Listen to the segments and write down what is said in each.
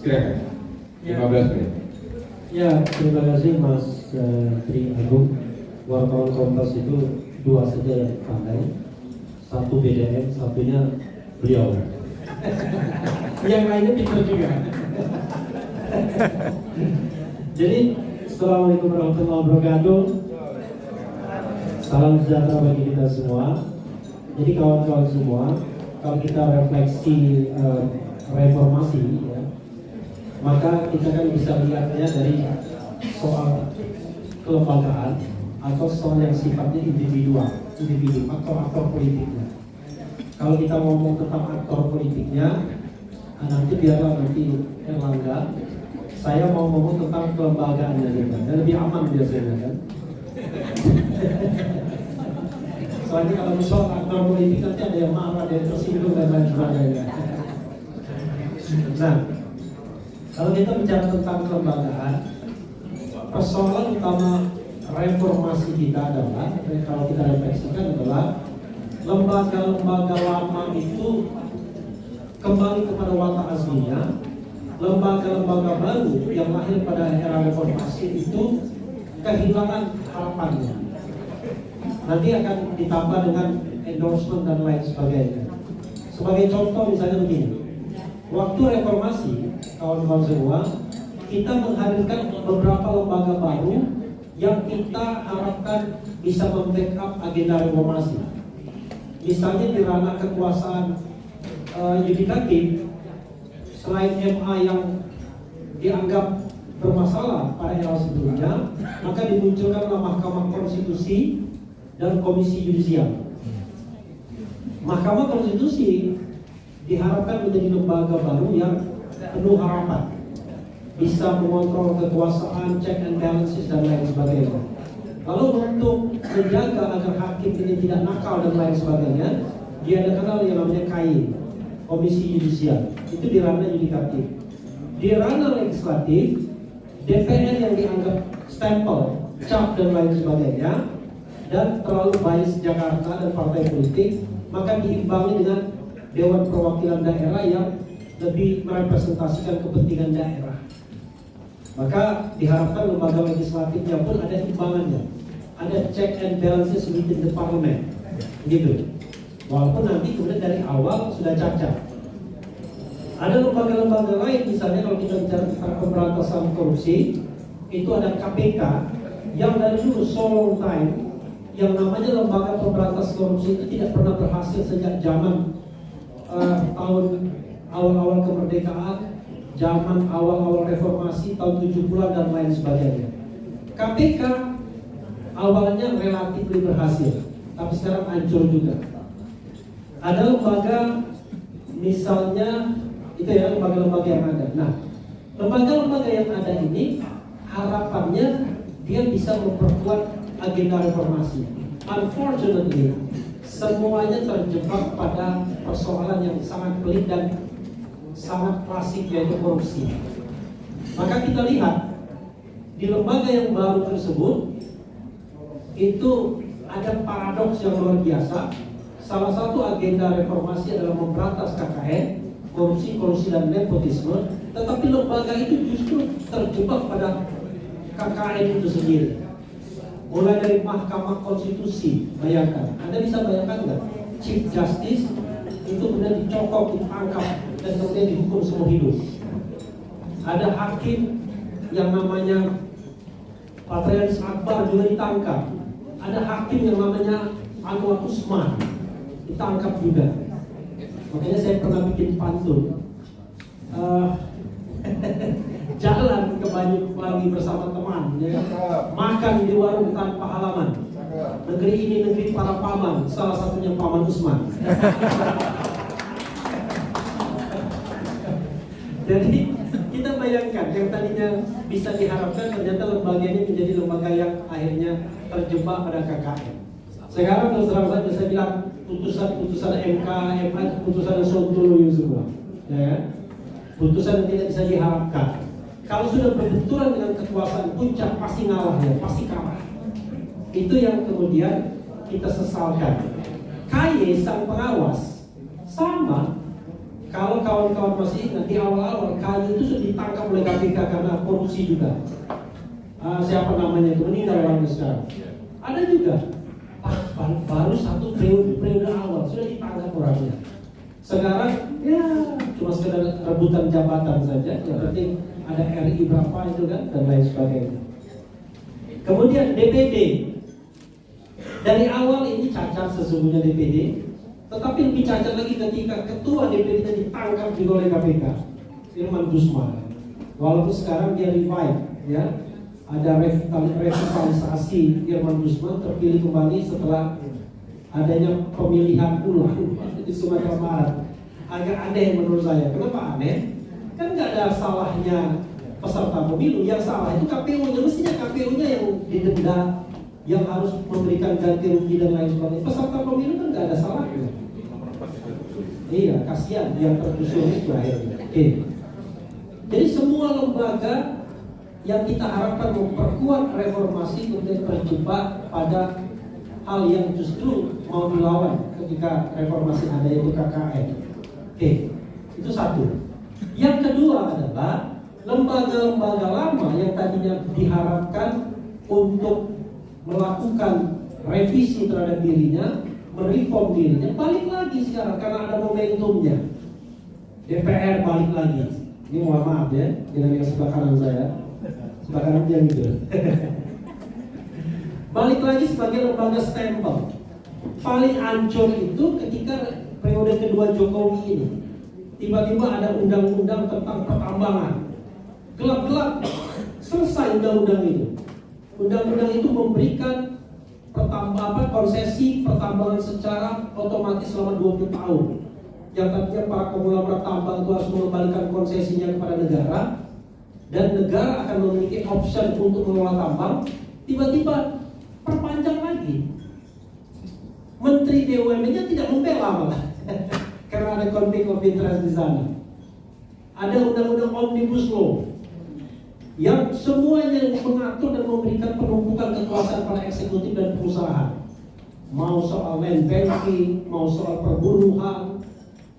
Silakan. 15 menit. Ya, terima kasih Mas Tri Agung. Wartawan Kompas itu dua saja yang pandai, satu BDM, satunya beliau. Yang lainnya pintar juga. Jadi, Assalamualaikum warahmatullahi wabarakatuh. Salam sejahtera bagi kita semua. Jadi kawan-kawan semua, kalau kita refleksi reformasi, ya, maka kita kan bisa lihatnya dari soal kelembagaan atau soal yang sifatnya individu atau aktor politiknya. Kalau kita ngomong tentang aktor politiknya, nanti biarlah nanti Erlangga. Saya mau ngomong tentang kelembagaannya juga, dan lebih aman biasanya kan. Soalnya kalau soal aktor politik nanti ada yang marah, ada yang tersinggung dan lain sebagainya. Nah, kalau kita bicara tentang kelembagaan, persoalan utama reformasi kita adalah, kalau kita refleksikan adalah lembaga-lembaga lama itu kembali kepada watak aslinya. Lembaga-lembaga baru yang lahir pada era reformasi itu kehilangan harapannya. Nanti akan ditambah dengan endorsement dan lain sebagainya. Sebagai contoh misalnya begini, waktu reformasi, kawan-kawan semua, kita menghadirkan beberapa lembaga baru yang kita harapkan bisa membackup agenda reformasi. Misalnya di ranah kekuasaan yudikatif, selain MA yang dianggap bermasalah pada era sebelumnya, maka dimunculkanlah Mahkamah Konstitusi dan Komisi Yudisial. Mahkamah Konstitusi diharapkan menjadi lembaga baru yang penuh harapan, bisa mengontrol kekuasaan, check and balances dan lain sebagainya. Lalu untuk menjaga agar hakim ini tidak nakal dan lain sebagainya, dia ada kenal yang namanya KAI, Komisi Yudisial. Itu di ranah yudikatif. Di ranah legislatif, DPR yang dianggap stempel, cap dan lain sebagainya, dan terlalu bias Jakarta dan partai politik, maka diimbangi dengan Dewan Perwakilan Daerah yang lebih merepresentasikan kepentingan daerah. Maka diharapkan lembaga legislatifnya pun ada imbangannya, ada check and balances within the parliament, gitu. Walaupun nanti kemudian dari awal sudah cacat. Ada lembaga-lembaga lain, misalnya kalau kita bicara tentang pemberantasan korupsi, itu ada KPK yang dari dulu so long time, yang namanya lembaga pemberantasan korupsi itu tidak pernah berhasil sejak zaman tahun awal-awal kemerdekaan, zaman awal-awal reformasi tahun 70-an dan lain sebagainya. KPK awalnya relatif berhasil, tapi sekarang hancur juga. Ada lembaga misalnya itu ya, lembaga-lembaga yang ada. Nah, lembaga-lembaga yang ada ini harapannya dia bisa memperkuat agenda reformasi. Unfortunately, semuanya terjebak pada persoalan yang sangat pelik dan sangat klasik, yaitu korupsi. Maka kita lihat di lembaga yang baru tersebut itu ada paradoks yang luar biasa. Salah satu agenda reformasi adalah memberantas KKN, korupsi dan nepotisme, tetapi lembaga itu justru terjebak pada KKN itu sendiri. Mulai dari Mahkamah Konstitusi, bayangkan, Anda bisa bayangkan nggak? Chief Justice itu kemudian dicokok, ditangkap, dan kemudian dihukum seumur hidup. Ada hakim yang namanya Patrialis Akbar juga ditangkap. Ada hakim yang namanya Anwar Usman ditangkap juga. Makanya saya pernah bikin pantun, jalan ke Banyuwangi bersama teman, ya, makan di warung tanpa halaman. Negeri ini negeri para paman, salah satunya Paman Usman. Jadi kita bayangkan yang tadinya bisa diharapkan, ternyata lembaganya menjadi lembaga yang akhirnya terjebak pada KKN. Sekarang terus terang saja saya bilang, putusan MK, MA, putusan yang sontoloyo semua, ya, putusan yang tidak bisa diharapkan. Kalau sudah berbenturan dengan kekuasaan puncak, pasti ngalah ya, pasti kalah. Itu yang kemudian kita sesalkan. KY sang pengawas sama, Kalau kawan-kawan masih ingat, di awal-awal KAI itu sudah ditangkap oleh KPK karena korupsi juga. Siapa namanya itu, meninggal orangnya sekarang. Ada juga, baru satu periode awal sudah ditangkap orangnya. Sekarang ya cuma sekedar rebutan jabatan saja, yang penting ada RI berapa itu kan, dan lain sebagainya. Kemudian DPD, dari awal ini cacat sesungguhnya DPD, tetapi lebih cacat lagi ketika ketua DPD ditangkap juga oleh KPK, Irman Gusman. Walaupun sekarang dia revive, ya, ada revitalisasi Irman Gusman terpilih kembali setelah adanya pemilihan ulang di Sumatera Barat. Agak aneh menurut saya. Kenapa aneh? Kan nggak ada salahnya peserta pemilu, yang salah itu KPU-nya. Mestinya KPU-nya yang didenda, yang harus memberikan ganti rugi dan lain sebagainya. Peserta pemilu kan nggak ada salahnya. Iya, kasihan yang tergusur itu akhirnya. Oke. Jadi semua lembaga yang kita harapkan memperkuat reformasi kemudian terjebak pada hal yang justru mau dilawan ketika reformasi ada, yaitu KKN. Oke, itu satu. Yang kedua adalah lembaga-lembaga lama yang tadinya diharapkan untuk melakukan revisi terhadap dirinya, mereform dirinya, balik lagi sekarang karena ada momentumnya. DPR balik lagi. Ini mohon maaf ya, dengan yang sebelah kanan saya, sebelah kanan dia gitu. Balik lagi sebagai lembaga stempel. Paling ancur itu ketika periode kedua Jokowi ini, tiba-tiba ada undang-undang tentang pertambangan. Gelap-gelap selesai undang-undang itu. Undang-undang itu memberikan konsesi pertambangan secara otomatis selama 20 tahun. Yang tadinya para konglomerat tambang itu harus mengembalikan konsesinya kepada negara, dan negara akan memiliki option untuk mengelola tambang. Tiba-tiba perpanjang lagi. Menteri BUMN-nya tidak membela malah karena ada konflik of interest di sana. Ada undang-undang Omnibus Law yang semuanya mengatur dan memberikan penumpukan kekuasaan pada eksekutif dan perusahaan. Mau soal land banking, mau soal perburuhan.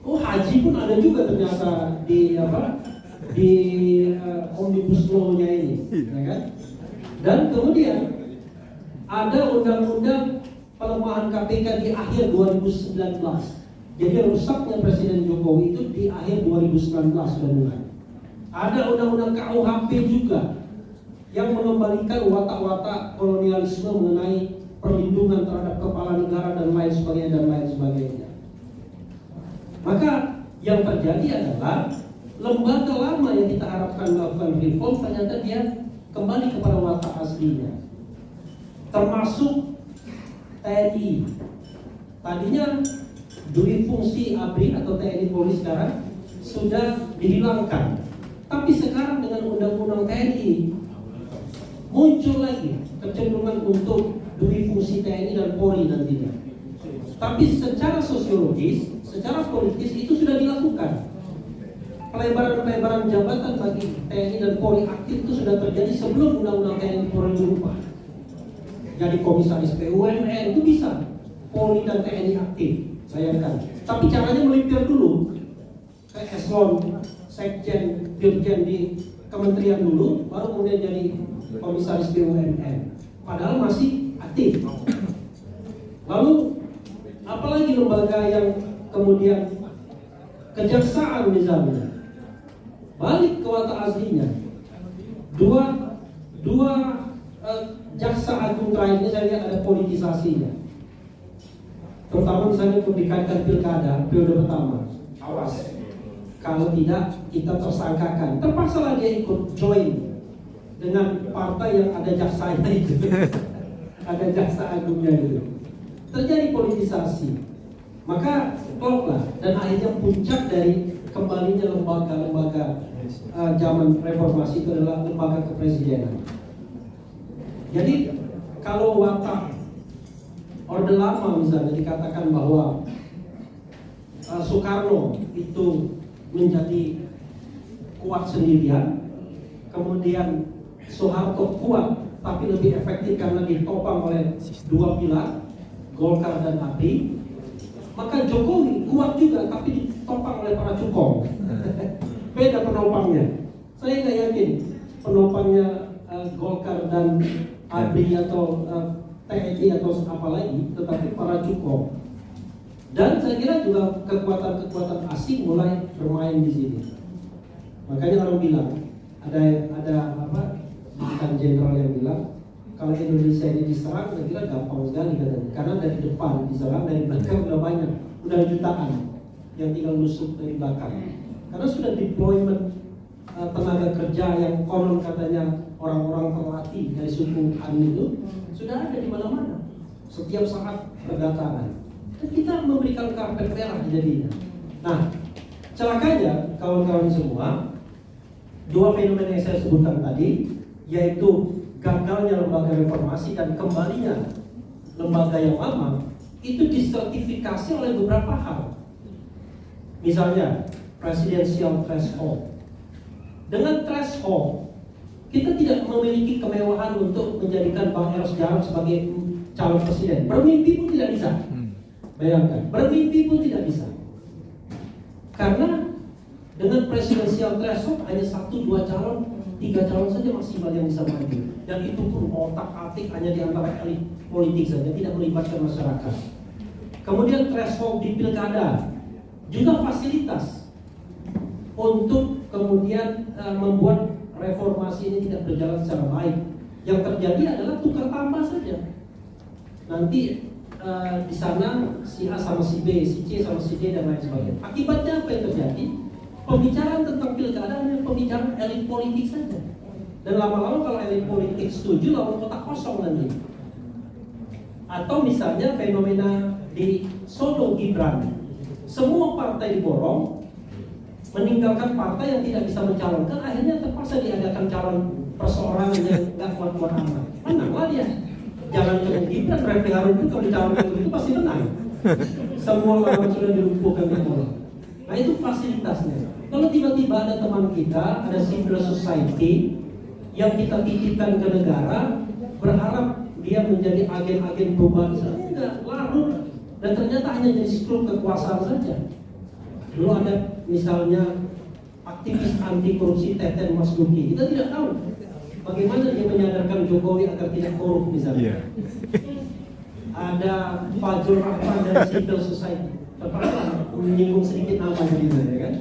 Oh, haji pun ada juga ternyata di Omnibus Law-nya ini, ya kan? Dan kemudian ada undang-undang pelemahan KPK di akhir 2019. Jadi rusaknya Presiden Jokowi itu di akhir 2019 sudah mulai. Ada undang-undang KUHP juga yang mengembalikan watak-watak kolonialisme mengenai perlindungan terhadap kepala negara dan lain sebagainya. Maka yang terjadi adalah lembaga lama yang kita harapkan melakukan reform ternyata dia kembali kepada watak aslinya. Termasuk TNI. Tadinya dui fungsi ABRI atau TNI Polri sekarang sudah dihilangkan. Tapi sekarang dengan undang-undang TNI muncul lagi kecenderungan untuk dui fungsi TNI dan Polri nantinya. Tapi secara sosiologis, secara politis itu sudah dilakukan. Pelebaran jabatan bagi TNI dan Polri aktif itu sudah terjadi sebelum undang-undang TNI Polri berubah. Jadi komisaris BUMN itu bisa Polri dan TNI aktif, bayangkan. Tapi caranya melipir dulu ke eselon, sekjen, dirjen di kementerian dulu, baru kemudian jadi komisaris BUMN. Padahal masih aktif. Lalu apalagi lembaga yang kemudian kejaksaan misalnya balik ke watak aslinya. Dua jaksa agung terakhir ini saya lihat ada politisasinya. Terutama misalnya untuk dikaitkan pilkada periode pertama. Awas, kalau tidak kita tersangkakan. Terpaksalah dia ikut join dengan partai yang ada jaksanya itu. Ada jaksa agungnya itu. Terjadi politisasi. Maka klop lah, dan akhirnya puncak dari kembalinya lembaga-lembaga zaman reformasi itu adalah lembaga kepresidenan. Jadi kalau watak Orde Lama misalnya dikatakan bahwa Soekarno itu menjadi kuat sendirian, kemudian Soeharto kuat tapi lebih efektif karena ditopang oleh dua pilar, Golkar dan ABRI. Maka Jokowi kuat juga tapi ditopang oleh para cukong. Beda penopangnya. Saya nggak yakin penopangnya Golkar dan ABRI atau TNI atau apa lagi, tetapi para cukong. Dan saya kira juga kekuatan-kekuatan asing mulai bermain di sini. Makanya orang bilang ada bukan jenderal yang bilang kalau Indonesia ini diserang, saya kira gampang sekali katanya. Karena dari depan diserang, dari belakang udah banyak, udah jutaan yang tinggal nusuk dari belakang. Karena sudah deployment tenaga kerja yang konon katanya orang-orang terlatih dari suku Han itu sudah ada di mana-mana. Setiap saat berdatangan. Dan kita memberikan karpet merah jadinya. Nah, celakanya kawan-kawan semua, dua fenomena yang saya sebutkan tadi, yaitu gagalnya lembaga reformasi dan kembalinya lembaga yang lama, itu disertifikasi oleh beberapa hal. Misalnya, presidensial threshold. Dengan threshold, kita tidak memiliki kemewahan untuk menjadikan Bang Eros Jarod sebagai calon presiden. Bermimpi pun tidak bisa. Bayangkan, bermimpi pun tidak bisa. Karena dengan presidensial threshold hanya 1-2 calon, 3 calon saja maksimal yang bisa maju. Dan itu pun otak-atik hanya di antara elit politik saja, tidak melibatkan masyarakat. Kemudian threshold di pilkada juga fasilitas untuk kemudian membuat reformasi ini tidak berjalan secara baik. Yang terjadi adalah tukar tambah saja. Nanti di sana si A sama si B, si C sama si D dan lain sebagainya. Akibatnya apa yang terjadi? Pembicaraan tentang pilkada hanya pembicaraan elit politik saja. Dan lama-lama kalau elit politik setuju, lalu kota kosong nanti. Atau misalnya fenomena di Solo Gibran, semua partai diborong, meninggalkan partai yang tidak bisa mencalonkan, akhirnya terpaksa diadakan calon perseorangan yang nggak kuat-kuat amat. Menanglah dia. Jangan ke Gibran, Refli Harun itu kalau dicalonkan itu pasti menang. Semua orang sudah dilumpuhkan itu. Nah itu fasilitasnya. Kalau tiba-tiba ada teman kita, ada civil society yang kita titipkan ke negara, berharap dia menjadi agen-agen perubahan, enggak, larut. Dan ternyata hanya jadi struktur kekuasaan saja. Dulu ada misalnya aktivis anti korupsi Teten Mas Duki, kita tidak tahu bagaimana dia menyadarkan Jokowi agar tidak korup misalnya. Ada Fajrul Rahman dari civil society, terpaksa menyinggung sedikit nama gitu ya kan.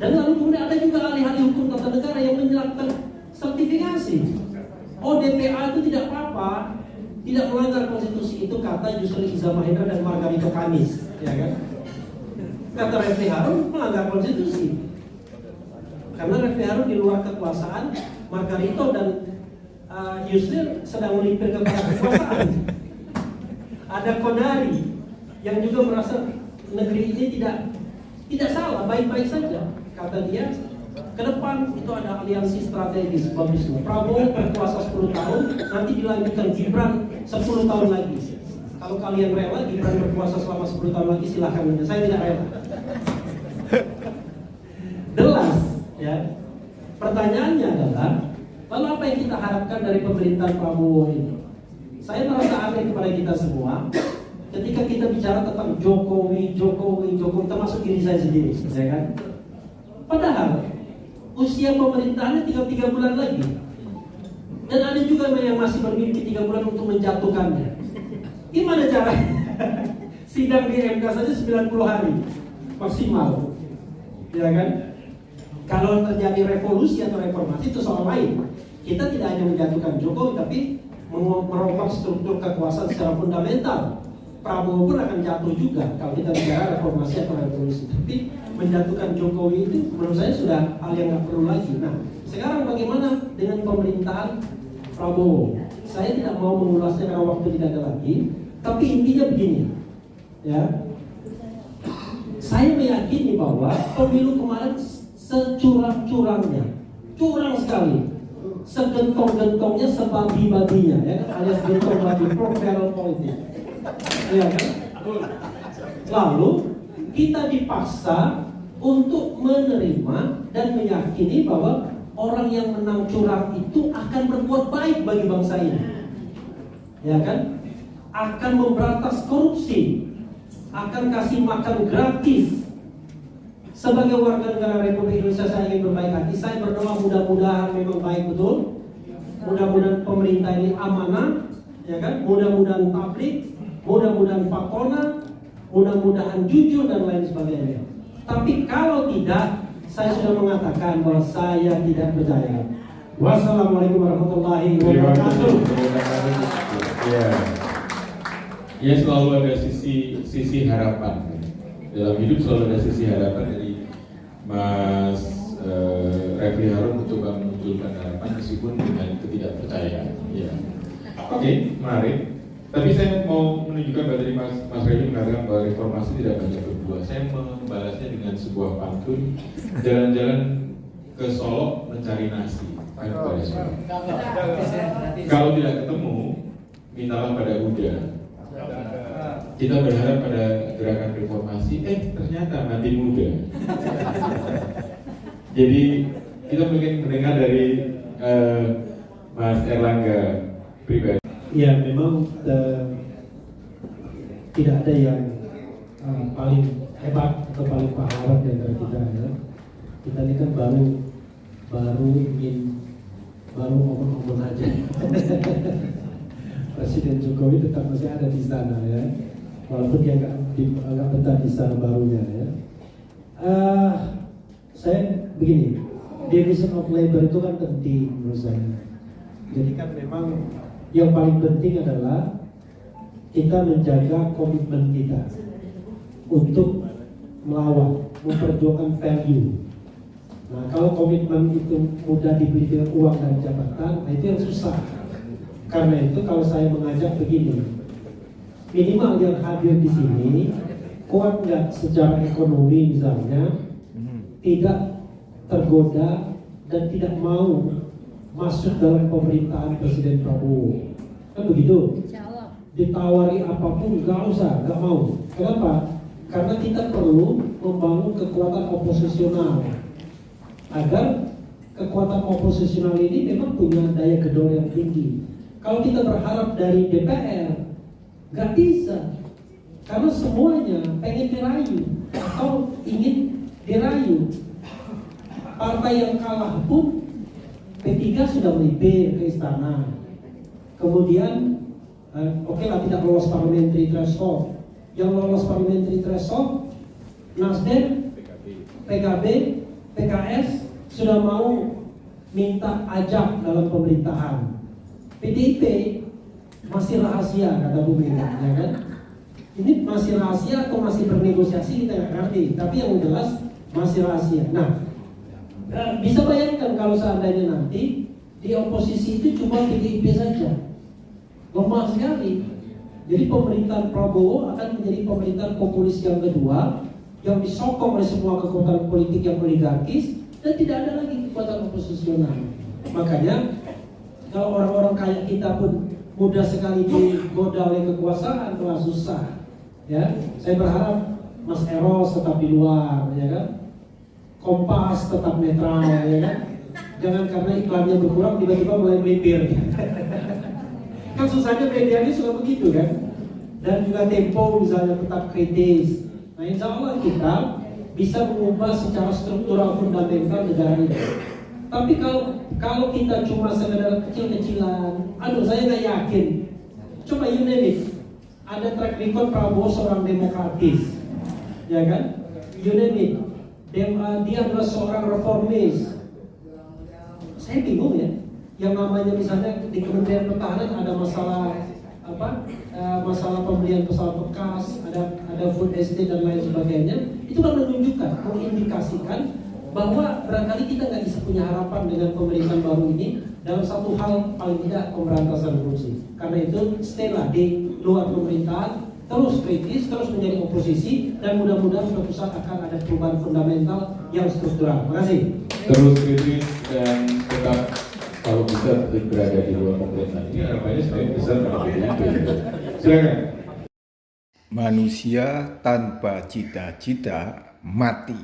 Dan lalu kemudian ada juga ahli-ahli hukum tata negara yang menyerahkan sertifikasi. Oh DPA itu tidak apa-apa, tidak melanggar konstitusi, itu kata Yusril Iza Mahendra dan Margarito Kamis, ya kan? Kata Refli Harun melanggar konstitusi. Karena Refli Harun di luar kekuasaan, Margarito dan Yusril sedang melipir kepada kekuasaan. Ada Kodari yang juga merasa negeri ini tidak salah, baik-baik saja. Kata dia, ke depan itu ada aliansi strategis bagusnya. Prabowo berkuasa 10 tahun, nanti dilanjutkan Gibran 10 tahun lagi. Kalau kalian rela Gibran berkuasa selama 10 tahun lagi, silahkan aja. Saya tidak rela. Jelas, ya. Pertanyaannya adalah, lalu apa yang kita harapkan dari pemerintahan Prabowo ini? Saya merasa aneh kepada kita semua ketika kita bicara tentang Jokowi, termasuk diri saya sendiri, ya kan? Padahal usia pemerintahannya tinggal 3 bulan lagi. Dan ada juga yang masih bermimpi 3 bulan untuk menjatuhkannya. Gimana caranya? Sidang di MK saja 90 hari maksimal, ya kan? Kalau terjadi revolusi atau reformasi itu soal lain. Kita tidak hanya menjatuhkan Jokowi, tapi merombak struktur kekuasaan secara fundamental. Prabowo pun akan jatuh juga kalau kita bicara reformasi atau revolusi. Tapi menjatuhkan Jokowi itu menurut saya sudah hal yang nggak perlu lagi. Nah, sekarang bagaimana dengan pemerintahan Prabowo? Saya tidak mau mengulasnya karena waktu tidak ada lagi. Tapi intinya begini, ya. Saya meyakini bahwa pemilu kemarin securang-curangnya, curang sekali, segentong-gentongnya, sebabi-babinya, ya kan, alias gentong babi, profil politik, ya kan. Lalu kita dipaksa untuk menerima dan meyakini bahwa orang yang menang curang itu akan berbuat baik bagi bangsa ini, ya kan, akan memberantas korupsi, akan kasih makan gratis Sebagai warga negara Republik Indonesia saya ingin berbaik hati. Saya berdoa mudah-mudahan memang baik betul. Mudah-mudahan pemerintah ini amanah, ya kan? Mudah-mudahan publik, mudah-mudahan fakona, mudah-mudahan jujur dan lain sebagainya. Tapi kalau tidak, saya sudah mengatakan bahwa saya tidak percaya. Wassalamualaikum warahmatullahi wabarakatuh. Ya, ya selalu ada sisi harapan. Dalam hidup selalu ada sisi harapan dari Mas Refli Harun mencoba memunculkan harapan meskipun dengan ketidakpercayaan. Ya. Oke, menarik. Tapi saya mau menunjukkan bahwa tadi Mas Refli mengatakan bahwa reformasi tidak banyak berbuah. Saya membalasnya dengan sebuah pantun, jalan-jalan ke Solo mencari nasi. Kalau tidak ketemu, mintalah pada Buddha. Kita berharap pada gerakan reformasi, ternyata mati muda. Jadi kita mungkin mendengar dari Mas Erlangga pribadi. Ya memang tidak ada yang paling hebat atau paling pahlawan di antara kita ya. Kita ini kan baru ngomong aja. Presiden Jokowi tetap masih ada di sana ya, walaupun dia agak betah di sana barunya ya. Saya begini, division of labor itu kan penting menurut saya. Jadi kan memang yang paling penting adalah kita menjaga komitmen kita untuk melawan, memperjuangkan value. Nah, kalau komitmen itu mudah dibeli dengan uang dan jabatan, nah itu yang susah. Karena itu kalau saya mengajak begini, minimal yang hadir di sini kuat nggak secara ekonomi misalnya, tidak tergoda dan tidak mau masuk dalam pemerintahan Presiden Prabowo, kan begitu? Ditawari apapun nggak usah, nggak mau. Kenapa? Karena kita perlu membangun kekuatan oposisional agar kekuatan oposisional ini memang punya daya gedor yang tinggi. Kalau kita berharap dari DPR, nggak bisa, karena semuanya pengen dirayu atau ingin dirayu. Partai yang kalah pun P3 sudah melipir ke istana. Kemudian, oke lah tidak lolos parliamentary threshold. Yang lolos parliamentary threshold, Nasdem, PKB, PKS sudah mau minta ajak dalam pemerintahan. PDIP masih rahasia kata Bu Mega, ya kan? Ini masih rahasia atau masih bernegosiasi kita nggak ngerti. Tapi yang jelas masih rahasia. Nah, bisa bayangkan kalau seandainya nanti di oposisi itu cuma PDIP saja, lemah sekali. Jadi pemerintahan Prabowo akan menjadi pemerintahan populis yang kedua, yang disokong oleh semua kekuatan politik yang oligarkis dan tidak ada lagi kekuatan oposisional. Makanya kalau orang-orang kayak kita pun mudah sekali digoda oleh kekuasaan, telah susah. Ya, saya berharap Mas Eros tetap di luar, ya kan? Kompas tetap netral, ya kan? Jangan karena iklannya berkurang tiba-tiba mulai melipir. Kan susahnya media ini suka begitu kan? Dan juga Tempo misalnya tetap kritis. Nah, insya Allah kita bisa mengubah secara struktural fundamental negara ini. Tapi kalau kita cuma sekedar kecil-kecilan, saya nggak yakin. Coba you name it. Ada track record Prabowo seorang demokratis, ya kan? You name it. Dia adalah seorang reformis. Saya bingung ya. Yang namanya misalnya di Kementerian Pertahanan ada masalah masalah pembelian pesawat bekas, ada food estate dan lain sebagainya. Itu kan menunjukkan, mengindikasikan bahwa barangkali kita nggak bisa punya harapan dengan pemerintahan baru ini dalam satu hal, paling tidak pemberantasan korupsi. Karena itu stay lah di luar pemerintahan, terus kritis, terus menjadi oposisi, dan mudah-mudahan suatu saat akan ada perubahan fundamental yang struktural. Terima kasih. Terus kritis dan tetap kalau bisa berada di luar pemerintahan ini harapannya sebenarnya besar pada PDIP. Silakan. Manusia tanpa cita-cita mati.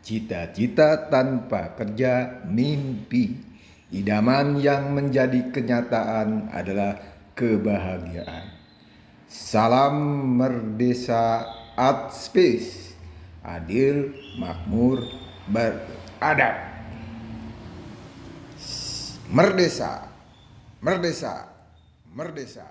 Cita-cita tanpa kerja mimpi. Idaman yang menjadi kenyataan adalah kebahagiaan. Salam Merdesa Art Space. adil, makmur, beradab. Merdesa, merdesa, merdesa.